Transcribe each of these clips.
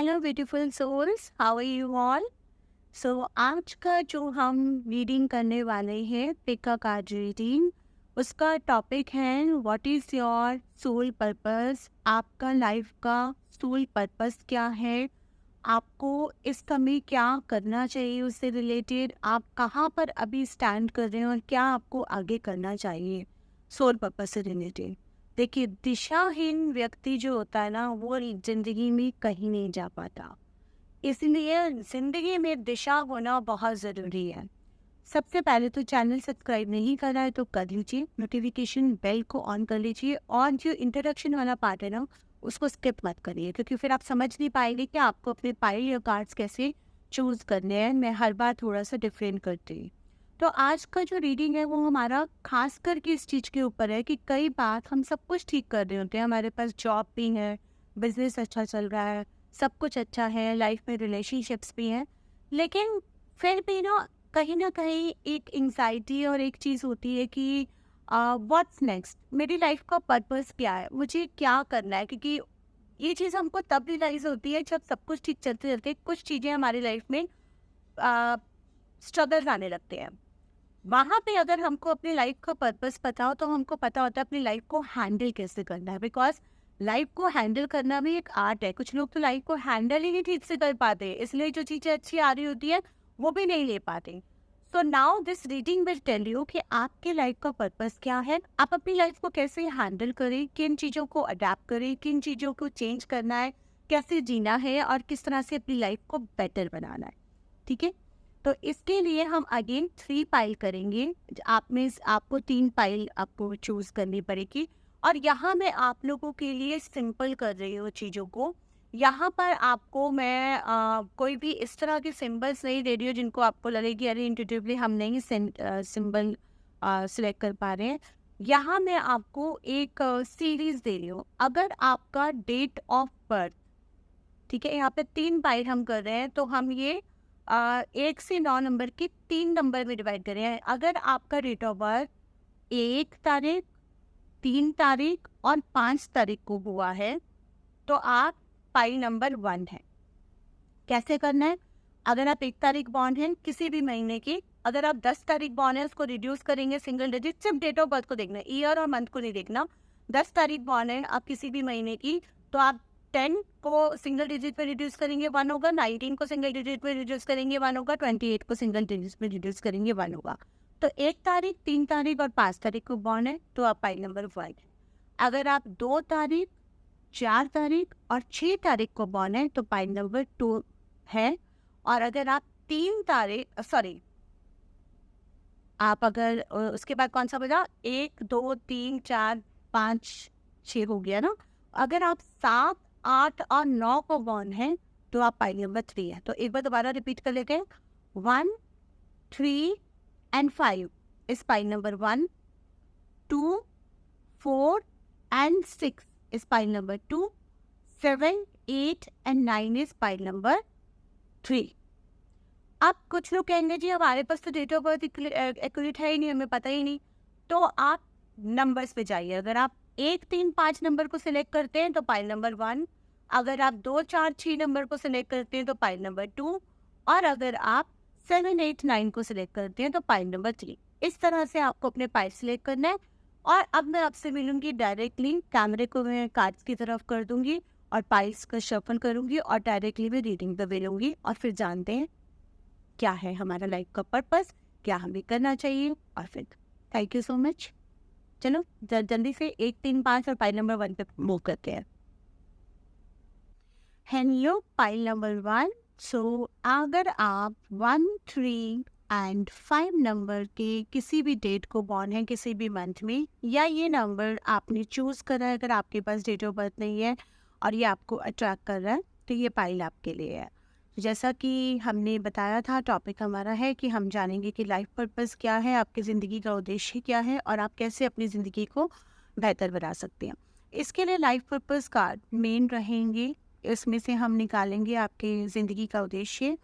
Hello beautiful souls, how are you all. So आज का जो हम रीडिंग करने वाले हैं पिका कार्ड रीडिंग, उसका टॉपिक है what is your soul purpose. आपका लाइफ का सोल पर्पस क्या है, आपको इस समय क्या करना चाहिए, उससे रिलेटेड आप कहाँ पर अभी स्टैंड कर रहे हैं और क्या आपको आगे करना चाहिए सोल पर्पस से रिलेटेड। देखिए, दिशाहीन व्यक्ति जो होता है ना, वो जिंदगी में कहीं नहीं जा पाता। इसलिए जिंदगी में दिशा होना बहुत ज़रूरी है। सबसे पहले तो चैनल सब्सक्राइब नहीं करा है तो कर लीजिए, नोटिफिकेशन बेल को ऑन कर लीजिए और जो इंट्रोडक्शन वाला पार्ट है ना, उसको स्किप मत करिए, क्योंकि फिर आप समझ नहीं पाएंगे कि आपको अपने पाइल या कार्ड्स कैसे चूज़ करने हैं। मैं हर बार थोड़ा सा डिफरेंट करती हूँ। तो आज का जो रीडिंग है वो हमारा खास करके इस चीज़ के ऊपर है कि कई बार हम सब कुछ ठीक कर रहे होते हैं, हमारे पास जॉब भी है, बिजनेस अच्छा चल रहा है, सब कुछ अच्छा है, लाइफ में रिलेशनशिप्स भी हैं, लेकिन फिर भी ना कहीं एक एंग्जाइटी और एक चीज़ होती है कि व्हाट्स नेक्स्ट, मेरी लाइफ का पर्पस क्या है, मुझे क्या करना है। क्योंकि ये चीज़ हमको तब रियलाइज होती है जब सब कुछ ठीक चलते चलते कुछ चीज़ें हमारी लाइफ में स्ट्रगल्स आने लगते हैं। वहाँ पे अगर हमको अपनी लाइफ का पर्पस पता हो तो हमको पता होता है अपनी लाइफ को हैंडल कैसे करना है। बिकॉज लाइफ को हैंडल करना भी एक आर्ट है। कुछ लोग तो लाइफ को हैंडल ही नहीं ठीक से कर पाते, इसलिए जो चीज़ें अच्छी आ रही होती है वो भी नहीं ले पाते। So now this reading will tell you कि आपके लाइफ का पर्पस क्या है, आप अपनी लाइफ को कैसे हैंडल करें, किन चीज़ों को अडेप्ट करें, किन चीज़ों को चेंज करना है, कैसे जीना है और किस तरह से अपनी लाइफ को बेटर बनाना है। ठीक है, तो इसके लिए हम अगेन 3 पाइल करेंगे। आप में आपको 3 पाइल आपको चूज करनी पड़ेगी और यहाँ मैं आप लोगों के लिए सिंपल कर रही हूँ चीज़ों को। यहाँ पर आपको मैं कोई भी इस तरह के सिंबल्स नहीं दे रही हूँ जिनको आपको लगे कि अरे इंट्यूटिवली हम नहीं सिंबल सिलेक्ट कर पा रहे हैं। यहाँ मैं आपको एक सीरीज दे रही हूँ। अगर आपका डेट ऑफ बर्थ, ठीक है, यहाँ पे 3 पाइल हम कर रहे हैं, तो हम ये 1 से 9 नंबर के 3 नंबर में डिवाइड कर रहे हैं। अगर आपका डेट ऑफ बर्थ 1 तारीख, 3 तारीख और 5 तारीख को हुआ है तो आप पाइल नंबर 1 है। कैसे करना है? अगर आप 1 तारीख बॉर्न हैं किसी भी महीने की, अगर आप 10 तारीख बॉर्न है उसको रिड्यूस करेंगे सिंगल डिजिट, सिर्फ डेट ऑफ बर्थ को देखना है, ईयर और मंथ को नहीं देखना। 10 तारीख बॉर्न है आप किसी भी महीने की, तो आप 10 को सिंगल डिजिट पे रिड्यूस करेंगे 1 होगा, 19 को सिंगल डिजिट पे रिड्यूस करेंगे 1 होगा, 28 को सिंगल डिजिट पे रिड्यूस करेंगे 1 होगा। तो 1 तारीख, 3 तारीख और 5 तारीख को बॉर्न है तो आप पाइल नंबर 1। अगर आप 2 तारीख, 4 तारीख और 6 तारीख को बॉर्न है तो पाइल नंबर 2 है। और अगर आप 3 तारीख सॉरी आप अगर उसके बाद कौन सा बजा, 1 2 3 4 5 6 हो गया ना। अगर आप 7 8 और 9 को बॉर्न है तो आप पाइल नंबर 3 है। तो एक बार दोबारा रिपीट कर लेते हैं। 1 3 and 5 is pile number 1, 2 4 and 6 is pile number 2, 7 8 and 9 is pile number 3। अब कुछ लोग कहेंगे जी हमारे पास तो डेट ऑफ बर्थ एक्यूरेट है ही नहीं, हमें पता ही नहीं। तो आप नंबर्स पे जाइए। अगर आप 1 3 5 नंबर को सिलेक्ट करते हैं तो पाइल नंबर 1, अगर आप 2 4 6 नंबर को सिलेक्ट करते हैं तो पाइल नंबर 2, और अगर आप 7 8 9 को सिलेक्ट करते हैं तो पाइल नंबर 3। इस तरह से आपको अपने पाइल सिलेक्ट करना है। और अब मैं आपसे मिलूंगी डायरेक्टली, कैमरे को मैं कार्ड्स की तरफ कर दूंगी और पाइल्स का शफल करूंगी और डायरेक्टली मैं रीडिंग पे मिलूंगी और फिर जानते हैं क्या है हमारा लाइफ का पर्पस, क्या हमें करना चाहिए। और फिर थैंक यू सो मच। चलो जल्दी से 1 3 5 और पाइल नंबर 1 पे मूव करते हैं। Hello pile number 1। सो अगर आप 1 3 एंड 5 नंबर के किसी भी डेट को बॉर्न है किसी भी मंथ में, या ये नंबर आपने चूज करा है, अगर आपके पास डेट ऑफ बर्थ नहीं है और ये आपको अट्रैक्ट कर रहा है तो ये पाइल आपके लिए है। जैसा कि हमने बताया था, टॉपिक हमारा है कि हम जानेंगे कि लाइफ पर्पस क्या है, आपकी ज़िंदगी का उद्देश्य क्या है और आप कैसे अपनी ज़िंदगी को बेहतर बना सकते हैं। इसके लिए लाइफ पर्पस कार्ड मेन रहेंगे, इसमें से हम निकालेंगे आपके ज़िंदगी का उद्देश्य।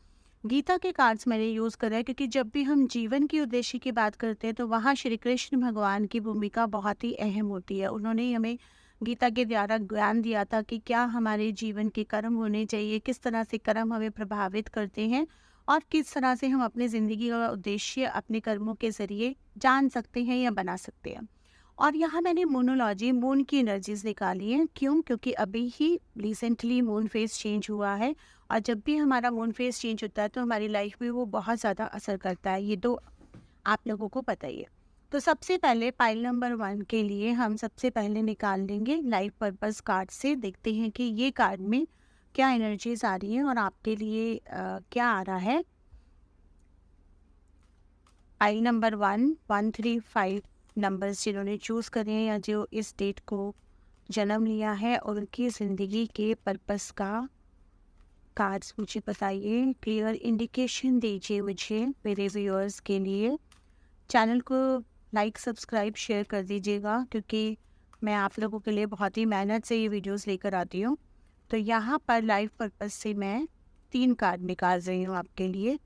गीता के कार्ड्स मैंने यूज़ करा है क्योंकि जब भी हम जीवन के उद्देश्य की बात करते हैं तो वहाँ श्री कृष्ण भगवान की भूमिका बहुत ही अहम होती है। उन्होंने हमें गीता के द्वारा ज्ञान दिया था कि क्या हमारे जीवन के कर्म होने चाहिए, किस तरह से कर्म हमें प्रभावित करते हैं और किस तरह से हम अपनी ज़िंदगी का उद्देश्य अपने कर्मों के ज़रिए जान सकते हैं या बना सकते हैं। और यहाँ मैंने मूनोलॉजी, मून की एनर्जीज निकाली हैं। क्यों? क्योंकि अभी ही रिसेंटली मून फेज चेंज हुआ है और जब भी हमारा मून फेज चेंज होता है तो हमारी लाइफ में वो बहुत ज़्यादा असर करता है। ये तो आप लोगों को पता ही है। तो सबसे पहले पाइल नंबर 1 के लिए हम सबसे पहले निकाल लेंगे लाइफ पर्पस कार्ड से। देखते हैं कि ये कार्ड में क्या एनर्जीज आ रही हैं और आपके लिए क्या आ रहा है। पाइल नंबर 1, 1, 3, 5 नंबर्स जिन्होंने चूज़ करे हैं या जो इस डेट को जन्म लिया है और उनकी ज़िंदगी के पर्पस का कार्ड्स मुझे बताइए, क्लियर इंडिकेशन दीजिए मुझे मेरे व्यूअर्स के लिए। चैनल को लाइक, सब्सक्राइब, शेयर कर दीजिएगा क्योंकि मैं आप लोगों के लिए बहुत ही मेहनत से ये वीडियोस लेकर आती हूँ। तो यहाँ पर लाइफ पर्पस से मैं 3 कार्ड निकाल रही हूँ आपके लिए,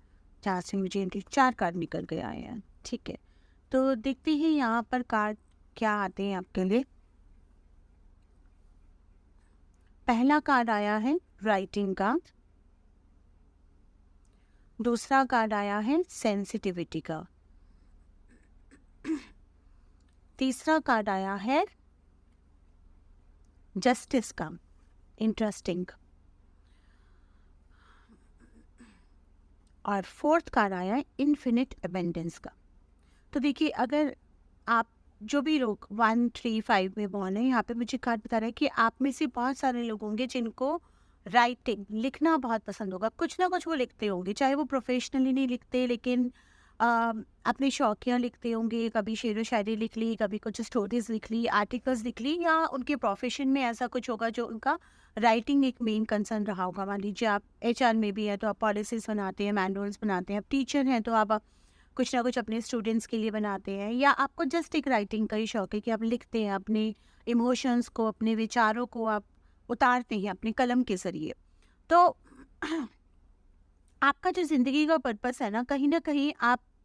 जहाँ से मुझे इनके 4 कार्ड निकल गए आए हैं। ठीक है, तो देखते हैं यहाँ पर कार्ड क्या आते हैं आपके लिए। पहला कार्ड आया है राइटिंग का, दूसरा कार्ड आया है सेंसिटिविटी का, तीसरा कार्ड आया है जस्टिस का, इंटरेस्टिंग, और फोर्थ कार्ड आया है इन्फिनिट अबेंडेंस का। तो देखिए, अगर आप जो भी लोग 1, 3, 5 में बॉर्न है, यहाँ पे मुझे कार्ड बता रहा है कि आप में से बहुत सारे लोग होंगे जिनको राइटिंग, लिखना बहुत पसंद होगा। कुछ ना कुछ वो लिखते होंगे, चाहे वो प्रोफेशनली नहीं लिखते लेकिन अपने शौकिया लिखते होंगे। कभी शेर व शायरी लिख ली, कभी कुछ स्टोरीज लिख ली, आर्टिकल्स लिख ली, या उनके प्रोफेशन में ऐसा कुछ होगा जो उनका राइटिंग एक मेन कंसर्न रहा होगा। मान लीजिए आप HR में भी है तो आप पॉलिसीज बनाते हैं, मैनुअल्स बनाते हैं। आप टीचर हैं तो आप कुछ ना कुछ अपने स्टूडेंट्स के लिए बनाते हैं, या आपको जस्ट एक राइटिंग का ही शौक है कि आप लिखते हैं, अपने इमोशंस को, अपने विचारों को आप उतारते हैं अपने कलम के ज़रिए। तो आपका जो ज़िंदगी का पर्पस है ना कहीं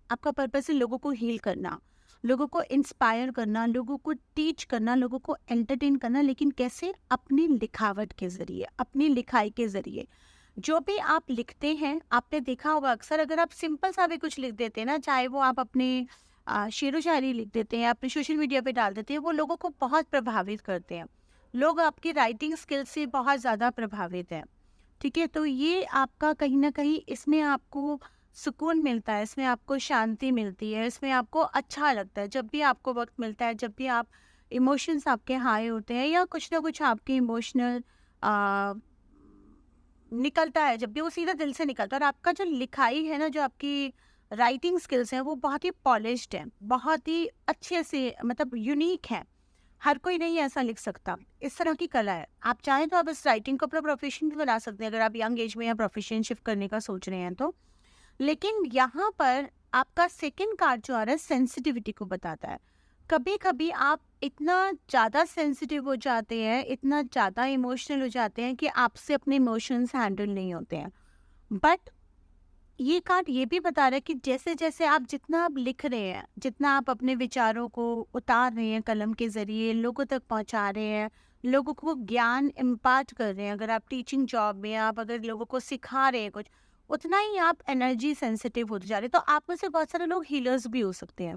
आपका पर्पस है लोगों को हील करना, लोगों को इंस्पायर करना, लोगों को टीच करना, लोगों को एंटरटेन करना। लेकिन कैसे? अपनी लिखावट के ज़रिए, अपनी लिखाई के ज़रिए। जो भी आप लिखते हैं, आपने देखा होगा अक्सर, अगर आप सिंपल सा भी कुछ लिख देते हैं ना, चाहे वो आप अपने शेरो शायरी लिख देते हैं, अपने सोशल मीडिया पे डाल देते हैं, वो लोगों को बहुत प्रभावित करते हैं। लोग आपकी राइटिंग स्किल से बहुत ज़्यादा प्रभावित हैं। ठीक है, तो ये आपका कहीं ना कहीं इसमें आपको सुकून मिलता है, इसमें आपको शांति मिलती है, इसमें आपको अच्छा लगता है। जब भी आपको वक्त मिलता है, जब भी आप इमोशंस आपके हाई होते हैं या कुछ ना कुछ आपके इमोशनल निकलता है, जब भी वो सीधा दिल से निकलता है। और आपका जो लिखाई है ना, जो आपकी राइटिंग स्किल्स हैं, वो बहुत ही पॉलिश्ड हैं, बहुत ही अच्छे से, मतलब यूनिक है। हर कोई नहीं ऐसा लिख सकता, इस तरह की कला है। आप चाहें तो आप इस राइटिंग को अपना प्रोफेशन भी बना सकते हैं, अगर आप यंग एज में या प्रोफेशन शिफ्ट करने का सोच रहे हैं तो। लेकिन यहाँ पर आपका सेकंड कार्ड जो आ रहा है सेंसिटिविटी को बताता है। कभी कभी आप इतना ज़्यादा सेंसिटिव हो जाते हैं, इतना ज़्यादा इमोशनल हो जाते हैं कि आपसे अपने इमोशंस हैंडल नहीं होते हैं। बट ये कार्ड ये भी बता रहा है कि जैसे जैसे आप जितना आप लिख रहे हैं, जितना आप अपने विचारों को उतार रहे हैं कलम के ज़रिए, लोगों तक पहुंचा रहे हैं, लोगों को ज्ञान इम्पार्ट कर रहे हैं, अगर आप टीचिंग जॉब में, आप अगर लोगों को सिखा रहे हैं कुछ, उतना ही आप एनर्जी सेंसिटिव होते जा रहे हैं। तो आप में से बहुत सारे लोग हीलर्स भी हो सकते हैं।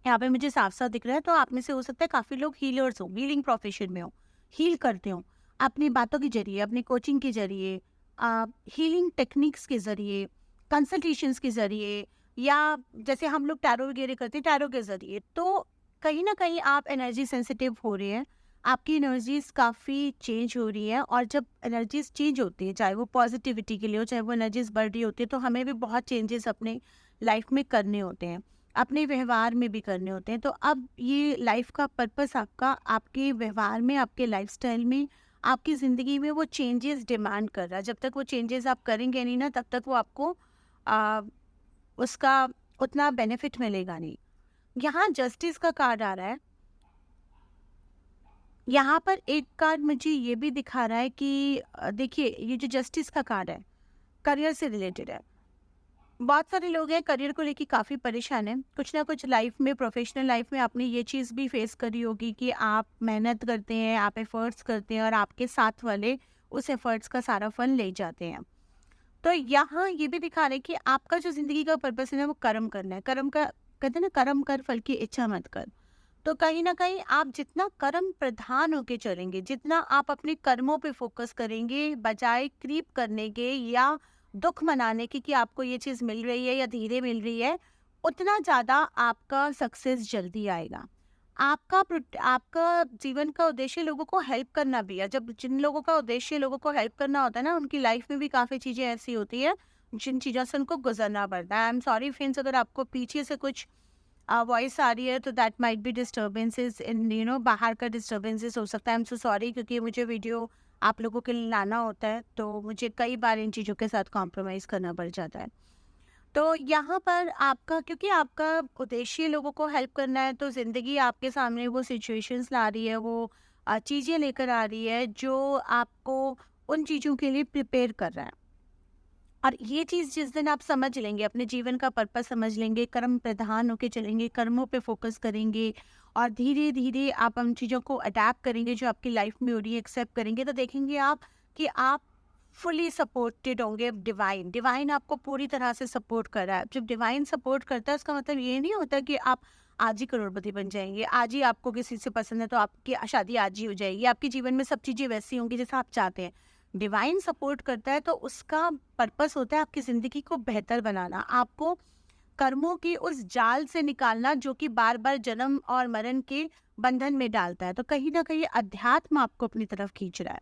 यहाँ पे मुझे साफ साफ दिख रहा है, तो आप में से हो सकता है काफ़ी लोग हीलर्स हो, हीलिंग प्रोफेशन में हो, हील करते हो अपनी बातों के जरिए, अपनी कोचिंग के जरिए, हीलिंग टेक्निक्स के ज़रिए, कंसल्टेशंस के ज़रिए, या जैसे हम लोग टैरो वगैरह करते हैं टैरो के ज़रिए। तो कहीं ना कहीं आप एनर्जी सेंसिटिव हो रहे हैं, आपकी एनर्जीज काफ़ी चेंज हो रही हैं। और जब एनर्जीज चेंज होती है, चाहे वो पॉजिटिविटी के लिए हो, चाहे वो एनर्जीज बढ़ रही होती है, तो हमें भी बहुत चेंजेस अपने लाइफ में करने होते हैं, अपने व्यवहार में भी करने होते हैं। तो अब ये लाइफ का पर्पस आपका आपके व्यवहार में, आपके लाइफस्टाइल में, आपकी ज़िंदगी में वो चेंजेस डिमांड कर रहा है। जब तक वो चेंजेस आप करेंगे नहीं ना, तब तक वो आपको उसका उतना बेनिफिट मिलेगा नहीं। यहाँ जस्टिस का कार्ड आ रहा है। यहाँ पर एक कार्ड मुझे ये भी दिखा रहा है कि देखिए, ये जो जस्टिस का कार्ड है करियर से रिलेटेड है। बहुत सारे लोग हैं करियर को लेके काफ़ी परेशान हैं। कुछ ना कुछ लाइफ में, प्रोफेशनल लाइफ में आपने ये चीज़ भी फेस करी होगी कि आप मेहनत करते हैं, आप एफर्ट्स करते हैं और आपके साथ वाले उस एफर्ट्स का सारा फल ले जाते हैं। तो यहाँ ये भी दिखा रहे हैं कि आपका जो ज़िंदगी का पर्पस है ना, वो कर्म करना है। कर्म का कहते हैं ना, कर्म कर फल की इच्छा मत कर। तो कहीं न कहीं आप जितना कर्म प्रधान होके चलेंगे, जितना आप अपने कर्मों पे फ़ोकस करेंगे, बजाय क्रीप करने के या दुःख मनाने के कि आपको ये चीज़ मिल रही है या धीरे मिल रही है, उतना ज़्यादा आपका सक्सेस जल्दी आएगा। आपका जीवन का उद्देश्य लोगों को हेल्प करना भी है। जब जिन लोगों का उद्देश्य लोगों को हेल्प करना होता है ना, उनकी लाइफ़ में भी काफ़ी चीज़ें ऐसी होती हैं, जिन चीज़ों से उनको गुज़रना पड़ता है। आई एम सॉरी फ्रेंड्स, अगर आपको पीछे से कुछ वॉइस आ रही है तो दैट माइट बी डिस्टर्बेंसेस इन बाहर का डिस्टर्बेंसेस हो सकता है। आई एम सो सॉरी, क्योंकि मुझे वीडियो आप लोगों के लिए लाना होता है तो मुझे कई बार इन चीज़ों के साथ कॉम्प्रोमाइज़ करना पड़ जाता है। तो यहाँ पर आपका, क्योंकि आपका उद्देश्य लोगों को हेल्प करना है, तो ज़िंदगी आपके सामने वो सिचुएशंस ला रही है, वो चीज़ें लेकर आ रही है जो आपको उन चीज़ों के लिए प्रिपेयर कर रहा है। और ये चीज़ जिस दिन आप समझ लेंगे, अपने जीवन का पर्पस समझ लेंगे, कर्म प्रधान होके चलेंगे, कर्मों पे फोकस करेंगे और धीरे-धीरे आप उन चीज़ों को अडैप्ट करेंगे जो आपकी लाइफ में हो रही है, एक्सेप्ट करेंगे, तो देखेंगे आप कि आप फुली सपोर्टेड होंगे। डिवाइन आपको पूरी तरह से सपोर्ट कर रहा है। जब डिवाइन सपोर्ट करता है, इसका मतलब ये नहीं होता कि आप आज ही करोड़पति बन जाएँगे, आज ही आपको किसी से पसंद है तो आपकी शादी आज ही हो जाएगी, आपके जीवन में सब चीज़ें वैसी होंगी जैसा आप चाहते हैं। डिवाइन सपोर्ट करता है तो उसका पर्पस होता है आपकी ज़िंदगी को बेहतर बनाना, आपको कर्मों की उस जाल से निकालना जो कि बार-बार जन्म और मरण के बंधन में डालता है। तो कहीं न कहीं अध्यात्म आपको अपनी तरफ खींच रहा है।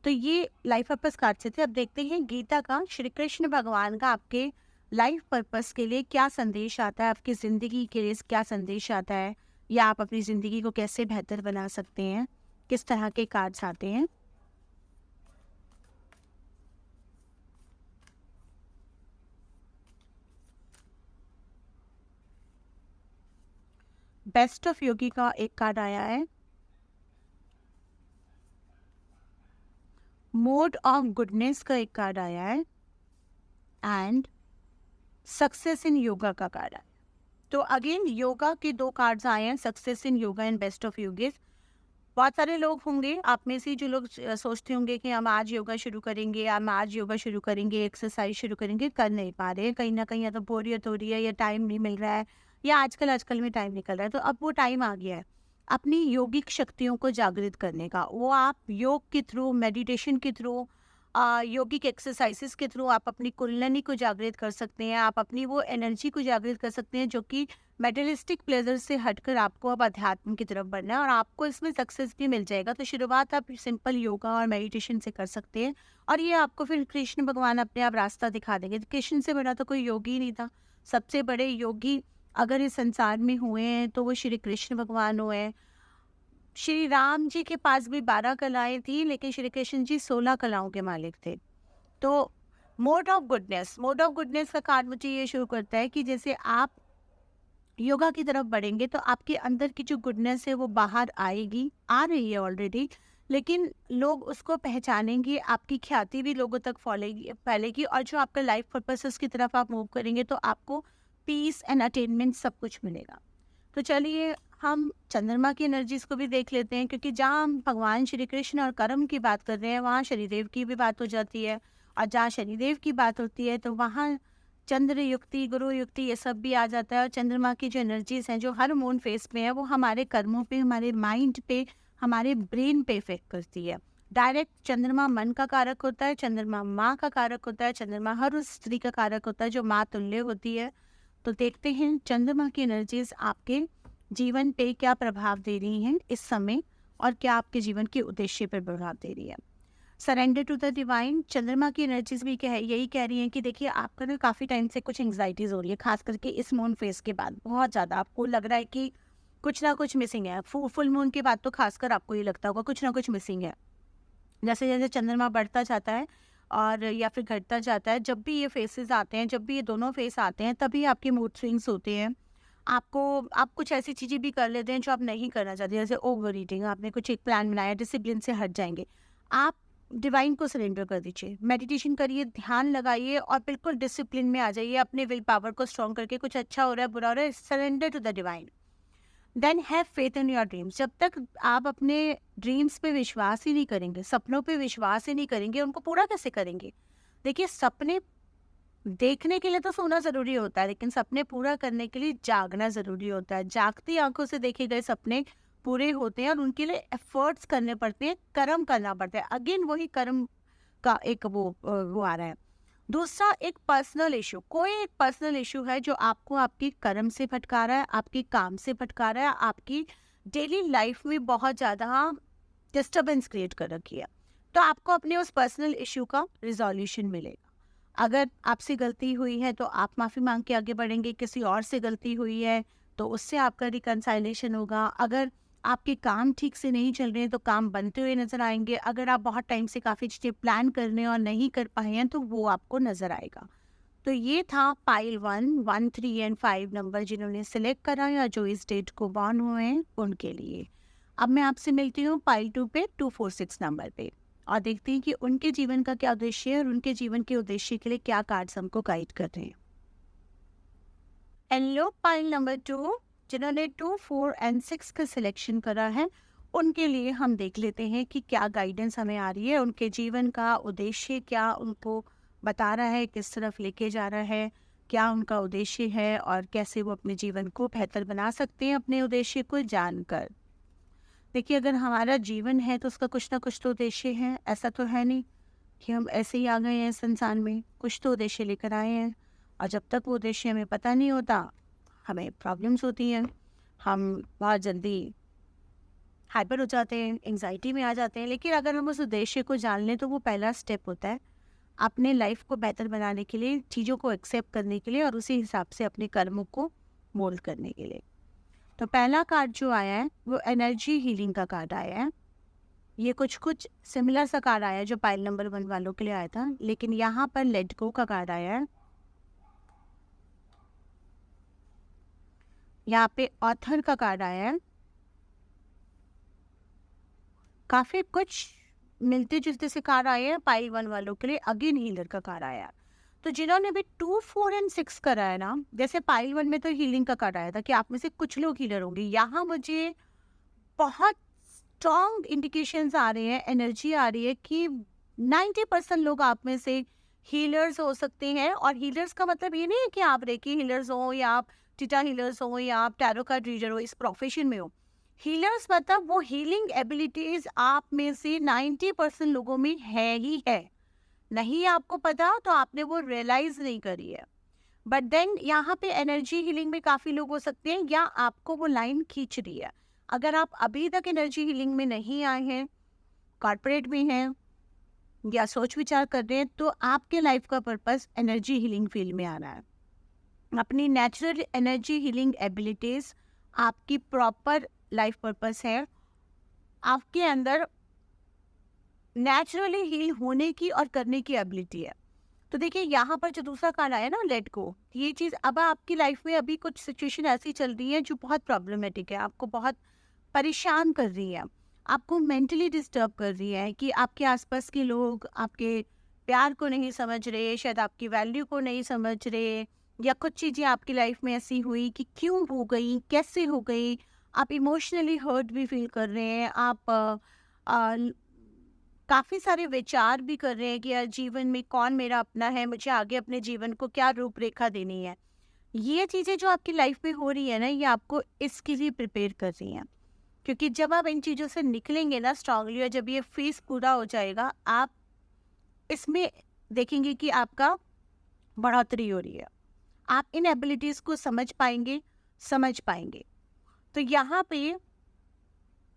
तो ये लाइफ पर्पस कार्ड से थे। अब देखते हैं गीता का, श्री कृष्ण भगवान का आपके लाइफ पर्पस के लिए क्या संदेश आता है, आपकी ज़िंदगी के लिए क्या संदेश आता है, या आप अपनी ज़िंदगी को कैसे बेहतर बना सकते हैं, किस तरह के कार्ड्स आते हैं। बेस्ट ऑफ योगी का एक कार्ड आया है, मोड ऑफ गुडनेस का एक कार्ड आया है एंड सक्सेस इन योगा का कार्ड आया है। तो अगेन योगा के दो कार्ड्स आए हैं, success in yoga and best of yogis. बहुत सारे लोग होंगे आप में से जो लोग सोचते होंगे कि हम आज योगा शुरू करेंगे, हम आज योगा शुरू करेंगे, एक्सरसाइज शुरू करेंगे, कर नहीं पा रहे हैं। कहीं ना कहीं या तो बोरियत हो रही है या टाइम नहीं मिल रहा है, या आजकल में टाइम निकल रहा है। तो अब वो टाइम आ गया है अपनी योगिक शक्तियों को जागृत करने का। वो आप योग के थ्रू, मेडिटेशन के थ्रू, योगिक एक्सरसाइजेस के थ्रू आप अपनी कुंडलिनी को जागृत कर सकते हैं। आप अपनी वो एनर्जी को जागृत कर सकते हैं जो कि मेटलिस्टिक प्लेजर से हटकर आपको अब अध्यात्म की तरफ बढ़ना है, और आपको इसमें सक्सेस भी मिल जाएगा। तो शुरुआत आप सिंपल योगा और मेडिटेशन से कर सकते हैं, और ये आपको फिर कृष्ण भगवान अपने आप रास्ता दिखा देंगे। कृष्ण से बड़ा तो कोई योगी नहीं था। सबसे बड़े योगी अगर इस संसार में हुए हैं तो वो श्री कृष्ण भगवान हुए हैं। श्री राम जी के पास भी 12 कलाएं थी, लेकिन श्री कृष्ण जी 16 कलाओं के मालिक थे। तो मोड ऑफ गुडनेस का कार्ड मुझे ये शो करता है कि जैसे आप योगा की तरफ बढ़ेंगे तो आपके अंदर की जो गुडनेस है वो बाहर आएगी, आ रही है ऑलरेडी, लेकिन लोग उसको पहचानेंगे, आपकी ख्याति भी लोगों तक फैलेगी, और जो आपका लाइफ पर्पस की तरफ आप मूव करेंगे तो आपको पीस एंड अटेनमेंट सब कुछ मिलेगा। तो चलिए हम चंद्रमा की एनर्जीज को भी देख लेते हैं, क्योंकि जहाँ हम भगवान श्री कृष्ण और कर्म की बात कर रहे हैं वहाँ शनिदेव की भी बात हो जाती है, और जहाँ शनिदेव की बात होती है तो वहाँ चंद्र युक्ति, गुरु युक्ति, ये सब भी आ जाता है। और चंद्रमा की जो एनर्जीज हैं जो हर मून फेस में है, वो हमारे कर्मों पे, हमारे माइंड पे, हमारे ब्रेन पे इफेक्ट करती है। डायरेक्ट चंद्रमा मन का कारक होता है, चंद्रमा माँ का कारक होता है, चंद्रमा हर उस स्त्री का कारक होता है जो माँ तुल्य होती है। तो देखते हैं चंद्रमा की एनर्जीज आपके जीवन पे क्या प्रभाव दे रही हैं इस समय, और क्या आपके जीवन के उद्देश्य पर प्रभाव दे रही है। सरेंडर टू द डिवाइन, चंद्रमा की एनर्जीज भी यही कह रही हैं कि देखिए आपका ना काफ़ी टाइम से कुछ एंग्जाइटीज़ हो रही है, खास करके इस मून फेज के बाद बहुत ज़्यादा आपको लग रहा है कि कुछ ना कुछ मिसिंग है। फुल मून के बाद तो खासकर आपको ये लगता होगा कुछ ना कुछ मिसिंग है। जैसे जैसे चंद्रमा बढ़ता जाता है और या फिर घटता जाता है, जब भी ये फेसेस आते हैं, जब भी ये दोनों फेस आते हैं, तभी आपके मूड स्विंग्स होते हैं। आप कुछ ऐसी चीज़ें भी कर लेते हैं जो आप नहीं करना चाहते, जैसे ओवर ईटिंग, आपने कुछ एक प्लान बनाया, डिसिप्लिन से हट जाएंगे आप। डिवाइन को सरेंडर कर दीजिए, मेडिटेशन करिए, ध्यान लगाइए और बिल्कुल डिसिप्लिन में आ जाइए, अपने विल पावर को स्ट्रॉन्ग करके। कुछ अच्छा हो रहा है, बुरा हो रहा है, surrender to the divine. Then have faith in your dreams. जब तक आप अपने ड्रीम्स पे विश्वास ही नहीं करेंगे, सपनों पे विश्वास ही नहीं करेंगे, उनको पूरा कैसे करेंगे? देखिए, सपने देखने के लिए तो सोना ज़रूरी होता है, लेकिन सपने पूरा करने के लिए जागना ज़रूरी होता है। जागती आंखों से देखे गए सपने पूरे होते हैं और उनके लिए एफर्ट्स करने पड़ते हैं, कर्म करना पड़ता है। अगेन वही कर्म का एक वो आ रहा है। दूसरा, एक पर्सनल इशू, कोई एक पर्सनल इशू है जो आपको आपके कर्म से भटका रहा है, आपके काम से भटका रहा है, आपकी डेली लाइफ में बहुत ज़्यादा डिस्टर्बेंस क्रिएट कर रखी है, तो आपको अपने उस पर्सनल इशू का रिजोल्यूशन मिलेगा। अगर आपसे गलती हुई है तो आप माफ़ी मांग के आगे बढ़ेंगे, किसी और से गलती हुई है तो उससे आपका रिकंसाइलेशन होगा। अगर आपके काम ठीक से नहीं चल रहे हैं तो काम बनते हुए नज़र आएंगे। अगर आप बहुत टाइम से काफ़ी चीज़ें प्लान कर रहे हैं और नहीं कर पाए हैं तो वो आपको नज़र आएगा। तो ये था पाइल 1, 1, 3 एंड 5 नंबर जिन्होंने सिलेक्ट करा या जो इस डेट को बॉर्न हुए हैं उनके लिए। अब मैं आपसे मिलती हूँ पाइल 2 पे 246 नंबर पे और देखते हैं कि उनके जीवन का क्या उद्देश्य है और उनके जीवन के उद्देश्य के लिए क्या कार्ड्स हमको गाइड कर रहे हैं। हेलो पाइल नंबर 2 जिन्होंने 2, 4 एंड 6 का सिलेक्शन करा है, उनके लिए हम देख लेते हैं कि क्या गाइडेंस हमें आ रही है, उनके जीवन का उद्देश्य क्या उनको बता रहा है, किस तरफ लेके जा रहा है, क्या उनका उद्देश्य है और कैसे वो अपने जीवन को बेहतर बना सकते हैं अपने उद्देश्य को जानकर। देखिए, अगर हमारा जीवन है तो उसका कुछ ना कुछ तो उद्देश्य है। ऐसा तो है नहीं कि हम ऐसे ही आ गए हैं संसार में, कुछ तो उद्देश्य लेकर आए हैं और जब तक वो उद्देश्य हमें पता नहीं होता हमें प्रॉब्लम्स होती हैं। हम बहुत जल्दी हाइपर हो जाते हैं, एंग्जाइटी में आ जाते हैं। लेकिन अगर हम उस उद्देश्य को जान लें तो वो पहला स्टेप होता है अपने लाइफ को बेहतर बनाने के लिए, चीज़ों को एक्सेप्ट करने के लिए और उसी हिसाब से अपने कर्मों को मोल्ड करने के लिए। तो पहला कार्ड जो आया है वो एनर्जी हीलिंग का कार्ड आया है। ये कुछ सिमिलर सा कार्ड आया है जो पाइल नंबर 1 वालों के लिए आया था, लेकिन यहाँ पर लेट गो का कार्ड आया है। यहाँ पे ऑथर का कार्ड आया है। काफी कुछ मिलते जुलते से कार्ड आए हैं पाइल 1 वालों के लिए। अगेन हीलर का कार्ड आया है। तो जिन्होंने भी 2, 4 एंड 6 करा है ना, जैसे पाइल 1 में तो हीलिंग का कार्ड आया था कि आप में से कुछ लोग हीलर होंगे। यहाँ मुझे बहुत स्ट्रॉन्ग इंडिकेशंस आ रहे हैं, एनर्जी आ रही है कि 90% लोग आप में से हीलर्स हो सकते हैं। और हीलर्स का मतलब ये नहीं है कि आप रेकी हीलर्स हो या आप टीटा हीलर्स हो या आप टैरो कार्ड रीडर हो, इस प्रोफेशन में हो। हीलर्स मतलब वो हीलिंग एबिलिटीज आप में से 90% लोगों में है ही है। नहीं आपको पता तो आपने वो रियलाइज नहीं करी है। बट देन यहाँ पे एनर्जी हीलिंग में काफ़ी लोग हो सकते हैं या आपको वो लाइन खींच रही है। अगर आप अभी तक एनर्जी हीलिंग में नहीं आए हैं, कॉर्पोरेट में हैं या सोच विचार कर रहे हैं, तो आपके लाइफ का पर्पस एनर्जी हीलिंग फील्ड में आ रहा है। अपनी नेचुरल एनर्जी हीलिंग एबिलिटीज़ आपकी प्रॉपर लाइफ पर्पस है। आपके अंदर नेचुरली हील होने की और करने की एबिलिटी है। तो देखिए, यहाँ पर जो दूसरा कार्ड आया ना लेट गो, ये चीज़ अब आपकी लाइफ में अभी कुछ सिचुएशन ऐसी चल रही है जो बहुत प्रॉब्लमेटिक है, आपको बहुत परेशान कर रही है, आपको मेंटली डिस्टर्ब कर रही है कि आपके आसपास के लोग आपके प्यार को नहीं समझ रहे, शायद आपकी वैल्यू को नहीं समझ रहे, या कुछ चीज़ें आपकी लाइफ में ऐसी हुई कि क्यों हो गई, कैसे हो गई। आप इमोशनली हर्ट भी फील कर रहे हैं, आप काफ़ी सारे विचार भी कर रहे हैं कि यार जीवन में कौन मेरा अपना है, मुझे आगे अपने जीवन को क्या रूपरेखा देनी है। ये चीज़ें जो आपकी लाइफ में हो रही है ना, ये आपको इसके लिए प्रिपेयर कर रही हैं। क्योंकि जब आप इन चीज़ों से निकलेंगे ना स्ट्रांगली, और जब ये फेस पूरा हो जाएगा, आप इसमें देखेंगे कि आपका बढ़ोतरी हो रही है, आप इन एबिलिटीज़ को समझ पाएंगे। तो यहाँ पे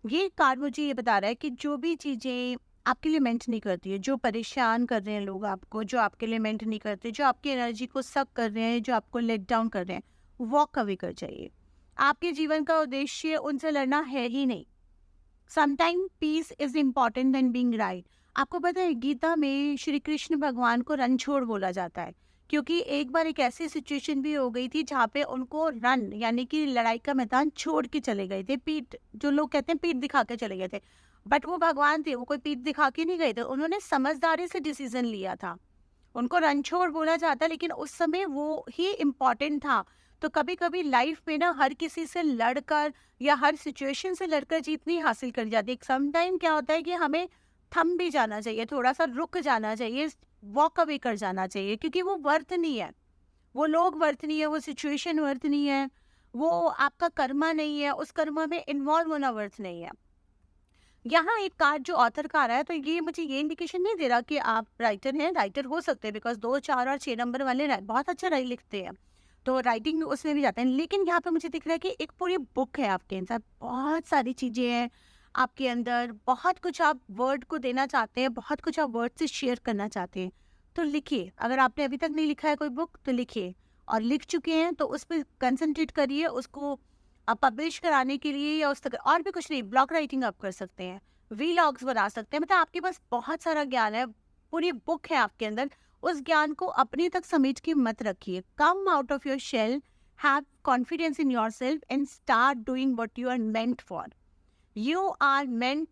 ये कार्ड मुझे ये बता रहा है कि जो भी चीज़ें आपके लिए मेंट नहीं करती है, जो परेशान कर रहे हैं लोग आपको, जो आपके लिए मेंट नहीं करते, जो आपकी एनर्जी को सक कर रहे हैं, जो आपको लेट डाउन कर रहे हैं, वॉक अवे कर जाइए। आपके जीवन का उद्देश्य उनसे लड़ना है ही नहीं। Sometime peace is important then being right. आपको पता है गीता में श्री कृष्ण भगवान को रणछोड़ बोला जाता है, क्योंकि एक बार एक ऐसी सिचुएशन भी हो गई थी जहाँ पे उनको यानी कि लड़ाई का मैदान छोड़ के चले गए थे, पीठ, जो लोग कहते हैं पीठ दिखा के चले गए थे। बट वो भगवान थे, वो कोई पीठ दिखा के नहीं गए थे, उन्होंने समझदारी से डिसीजन लिया था। उनको रणछोड़ बोला जाता, लेकिन उस समय वो ही इम्पोर्टेंट था। तो कभी कभी लाइफ में ना हर किसी से लड़कर या हर सिचुएशन से लड़कर जीत नहीं हासिल कर जाती। एक समटाइम क्या होता है कि हमें थम भी जाना चाहिए, थोड़ा सा रुक जाना चाहिए, वॉक अवे कर जाना चाहिए, क्योंकि वो वर्थ नहीं है, वो लोग वर्थ नहीं है, वो सिचुएशन वर्थ नहीं है, वो आपका कर्मा नहीं है, उस कर्मा में इन्वॉल्व होना वर्थ नहीं है। यहाँ एक कार्ड जो ऑथर का आ रहा है, तो ये मुझे ये इंडिकेशन नहीं दे रहा कि आप राइटर हैं, राइटर हो सकते हैं, बिकॉज 2, 4 और 6 नंबर वाले बहुत अच्छा लिखते हैं, तो राइटिंग उसमें भी जाते हैं। लेकिन यहाँ पे मुझे दिख रहा है कि एक पूरी बुक है आपके अंदर, बहुत सारी चीज़ें हैं आपके अंदर, बहुत कुछ आप वर्ड को देना चाहते हैं, बहुत कुछ आप वर्ड से शेयर करना चाहते हैं। तो लिखिए, अगर आपने अभी तक नहीं लिखा है कोई बुक तो लिखिए, और लिख चुके हैं तो उस पर कंसंट्रेट करिए, उसको पब्लिश कराने के लिए, या उस तक और भी कुछ नहीं, ब्लॉग राइटिंग आप कर सकते हैं, वीलॉग्स बना सकते हैं, मतलब आपके पास बहुत सारा ज्ञान है, पूरी बुक है आपके अंदर। उस ज्ञान को अपने तक समेट के मत रखिए, come out of your shell, have confidence in yourself and start doing what you are meant for. You are meant